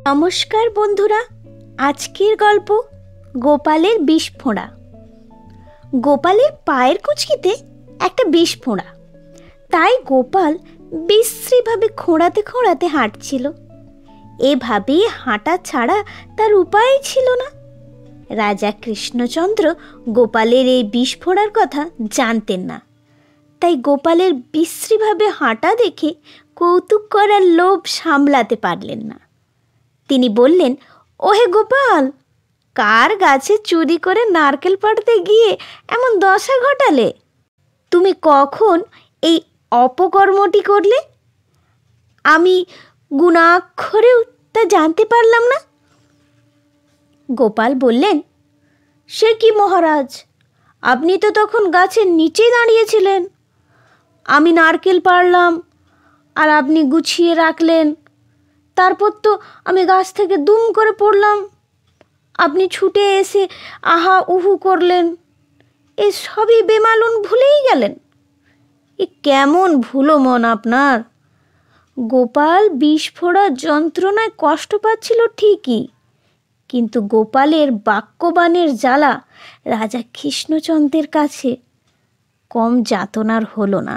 নমস্কার বন্ধুরা, আজকের গল্প গোপালের বিষফোঁড়া। গোপালের পায়ের কুঁচকিতে একটা বিষফোঁড়া, তাই গোপাল বিশ্রীভাবে খোঁড়াতে খোঁড়াতে হাঁটছিল। এভাবে হাঁটা ছাড়া তার উপায় ছিল না। রাজা কৃষ্ণচন্দ্র গোপালের এই বিষফোঁড়ার কথা জানতেন না, তাই গোপালের বিশ্রীভাবে হাঁটা দেখে কৌতুক করার লোভ সামলাতে পারলেন না। তিনি বললেন, ওহে গোপাল, কার গাছে চুরি করে নারকেল পাড়তে গিয়ে এমন দশা ঘটালে? তুমি কখন এই অপকর্মটি করলে? আমি গুণাক্ষরেও তা জানতে পারলাম না। গোপাল বললেন, সে কি মহারাজ, আপনি তো তখন গাছের নিচেই দাঁড়িয়েছিলেন। আমি নারকেল পাড়লাম আর আপনি গুছিয়ে রাখলেন। তারপর তো আমি গাছ থেকে দুম করে পড়লাম, আপনি ছুটে এসে আহা উহু করলেন। এ সবই বেমালুন ভুলেই গেলেন। এ কেমন ভুলো মন আপনার! গোপাল বিষফোঁড়ার যন্ত্রণায় কষ্ট পাচ্ছিল ঠিকই, কিন্তু গোপালের বাক্যবাণের জ্বালা রাজা কৃষ্ণচন্দ্রের কাছে কম যাতনার হলো না।